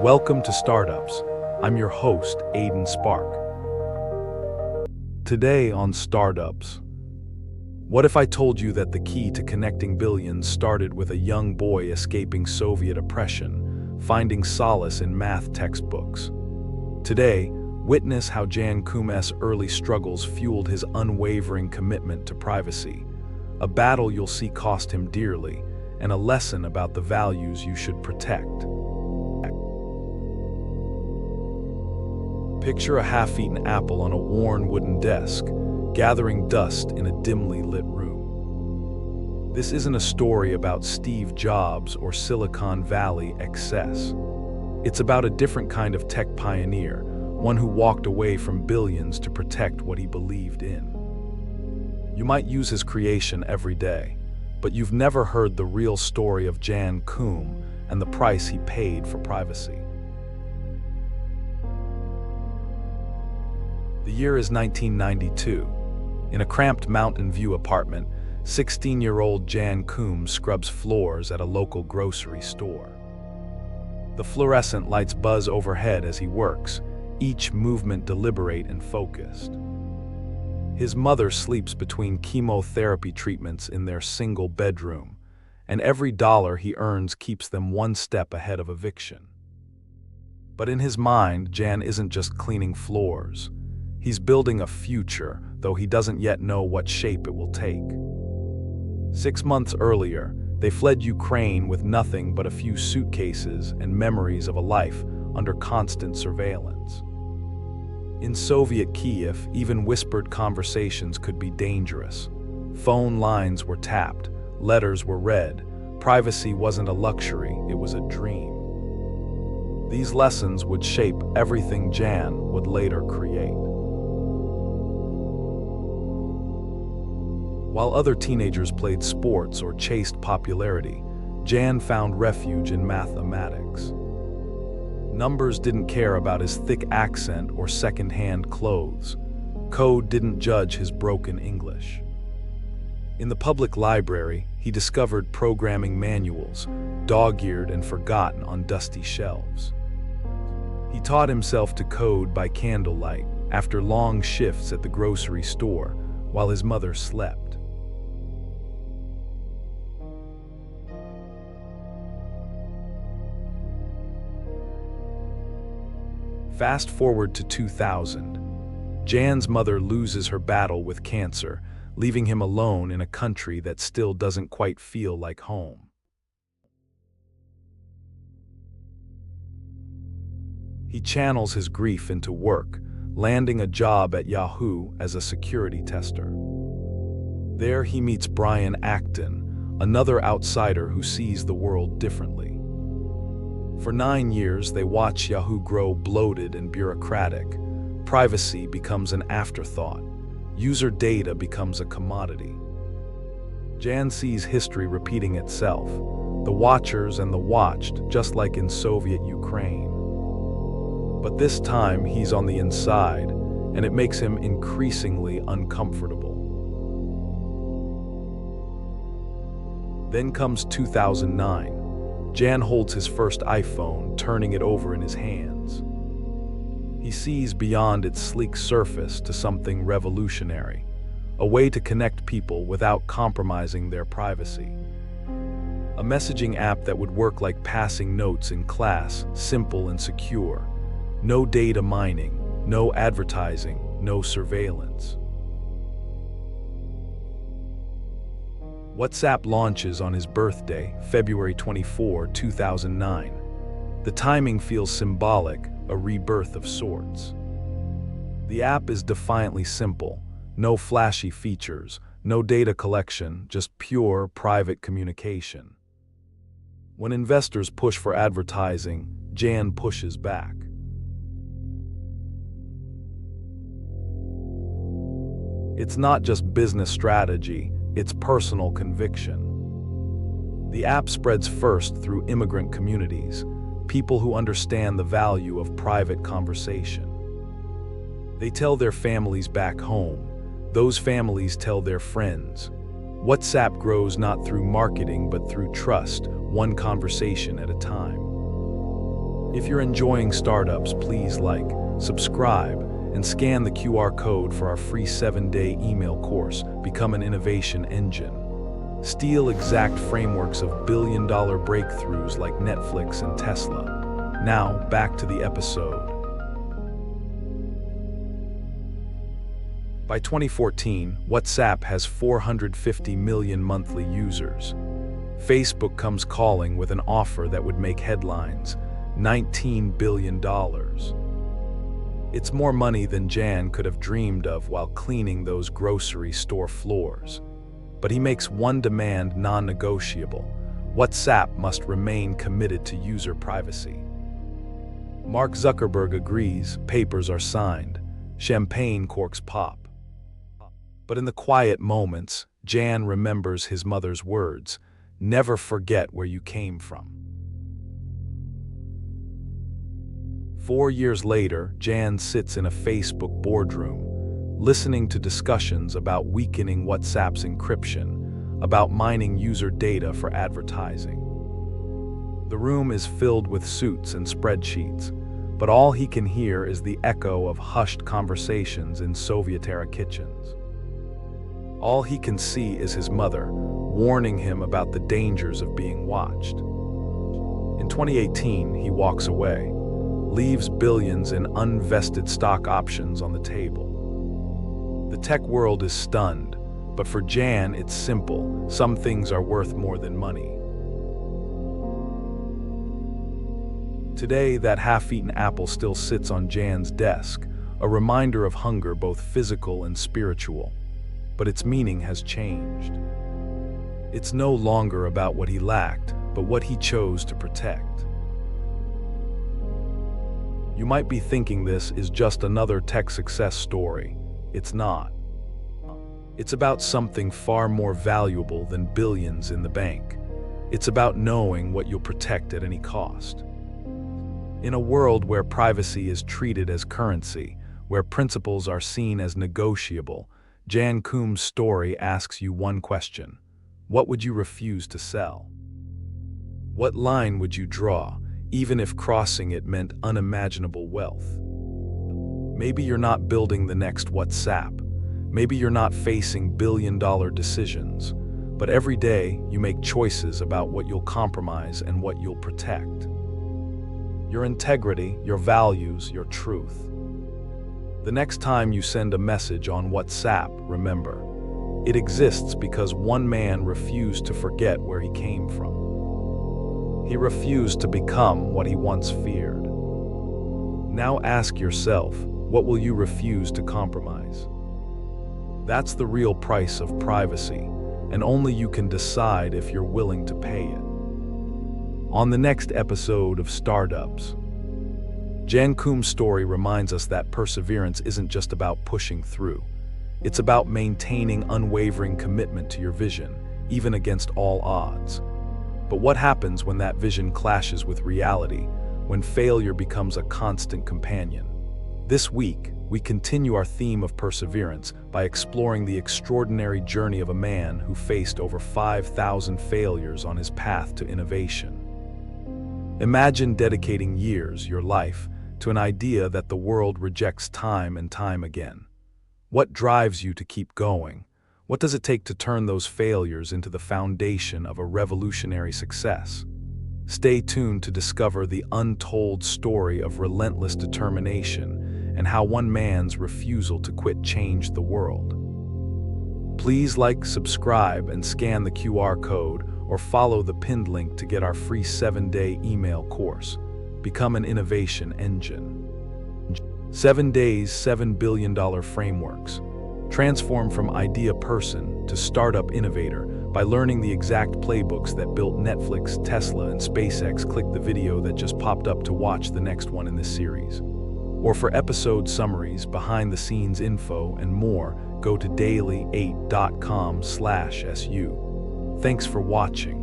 Welcome to Startups. I'm your host, Aiden Spark. Today on Startups, what if I told you that the key to connecting billions started with a young boy escaping Soviet oppression, finding solace in math textbooks? Today, witness how Jan Koum's early struggles fueled his unwavering commitment to privacy, a battle you'll see cost him dearly, and a lesson about the values you should protect. Picture a half-eaten apple on a worn wooden desk, gathering dust in a dimly lit room. This isn't a story about Steve Jobs or Silicon Valley excess. It's about a different kind of tech pioneer, one who walked away from billions to protect what he believed in. You might use his creation every day, but you've never heard the real story of Jan Koum and the price he paid for privacy. The year is 1992. In a cramped Mountain View apartment, 16-year-old Jan Koum scrubs floors at a local grocery store. The fluorescent lights buzz overhead as he works, each movement deliberate and focused. His mother sleeps between chemotherapy treatments in their single bedroom, and every dollar he earns keeps them one step ahead of eviction. But in his mind, Jan isn't just cleaning floors. He's building a future, though he doesn't yet know what shape it will take. 6 months earlier, they fled Ukraine with nothing but a few suitcases and memories of a life under constant surveillance. In Soviet Kiev, even whispered conversations could be dangerous. Phone lines were tapped, letters were read. Privacy wasn't a luxury, it was a dream. These lessons would shape everything Jan would later create. While other teenagers played sports or chased popularity, Jan found refuge in mathematics. Numbers didn't care about his thick accent or second-hand clothes. Code didn't judge his broken English. In the public library, he discovered programming manuals, dog-eared and forgotten on dusty shelves. He taught himself to code by candlelight after long shifts at the grocery store while his mother slept. Fast forward to 2000. Jan's mother loses her battle with cancer, leaving him alone in a country that still doesn't quite feel like home. He channels his grief into work, landing a job at Yahoo as a security tester. There he meets Brian Acton, another outsider who sees the world differently. For 9 years, they watch Yahoo grow bloated and bureaucratic. Privacy becomes an afterthought. User data becomes a commodity. Jan sees history repeating itself, the watchers and the watched, just like in Soviet Ukraine. But this time, he's on the inside, and it makes him increasingly uncomfortable. Then comes 2009. Jan holds his first iPhone, turning it over in his hands. He sees beyond its sleek surface to something revolutionary, a way to connect people without compromising their privacy. A messaging app that would work like passing notes in class, simple and secure. No data mining, no advertising, no surveillance. WhatsApp launches on his birthday, February 24, 2009. The timing feels symbolic, a rebirth of sorts. The app is defiantly simple, no flashy features, no data collection, just pure private communication. When investors push for advertising, Jan pushes back. It's not just business strategy, it's personal conviction. The app spreads first through immigrant communities, people who understand the value of private conversation. They tell their families back home. Those families tell their friends. WhatsApp grows not through marketing but through trust, one conversation at a time. If you're enjoying startups, please like, subscribe, and scan the QR code for our free 7-day email course, Become an Innovation Engine. Steal exact frameworks of billion-dollar breakthroughs like Netflix and Tesla. Now, back to the episode. By 2014, WhatsApp has 450 million monthly users. Facebook comes calling with an offer that would make headlines: $19 billion. It's more money than Jan could have dreamed of while cleaning those grocery store floors. But he makes one demand non-negotiable: WhatsApp must remain committed to user privacy. Mark Zuckerberg agrees, papers are signed, champagne corks pop. But in the quiet moments, Jan remembers his mother's words: never forget where you came from. 4 years later, Jan sits in a Facebook boardroom, listening to discussions about weakening WhatsApp's encryption, about mining user data for advertising. The room is filled with suits and spreadsheets, but all he can hear is the echo of hushed conversations in Soviet-era kitchens. All he can see is his mother, warning him about the dangers of being watched. In 2018, he walks away, leaves billions in unvested stock options on the table. The tech world is stunned, but for Jan, it's simple: some things are worth more than money. Today, that half-eaten apple still sits on Jan's desk, a reminder of hunger, both physical and spiritual. But its meaning has changed. It's no longer about what he lacked, but what he chose to protect. You might be thinking this is just another tech success story. It's not. It's about something far more valuable than billions in the bank. It's about knowing what you'll protect at any cost. In a world where privacy is treated as currency, where principles are seen as negotiable, Jan Koum's story asks you one question: what would you refuse to sell? What line would you draw, even if crossing it meant unimaginable wealth? Maybe you're not building the next WhatsApp. Maybe you're not facing billion-dollar decisions. But every day, you make choices about what you'll compromise and what you'll protect. Your integrity, your values, your truth. The next time you send a message on WhatsApp, remember, it exists because one man refused to forget where he came from. He refused to become what he once feared. Now ask yourself, what will you refuse to compromise? That's the real price of privacy, and only you can decide if you're willing to pay it. On the next episode of Startups, Jan Koum's story reminds us that perseverance isn't just about pushing through. It's about maintaining unwavering commitment to your vision, even against all odds. But what happens when that vision clashes with reality, when failure becomes a constant companion? This week, we continue our theme of perseverance by exploring the extraordinary journey of a man who faced over 5,000 failures on his path to innovation. Imagine dedicating years, your life, to an idea that the world rejects time and time again. What drives you to keep going? What does it take to turn those failures into the foundation of a revolutionary success? Stay tuned to discover the untold story of relentless determination and how one man's refusal to quit changed the world. Please like, subscribe, and scan the QR code or follow the pinned link to get our free 7-day email course, Become an Innovation Engine. 7 days, $7 billion frameworks. Transform from idea person to startup innovator by learning the exact playbooks that built Netflix, Tesla, and SpaceX. Click the video that just popped up to watch the next one in this series. Or for episode summaries, behind-the-scenes info, and more, go to daily8.com/su. Thanks for watching.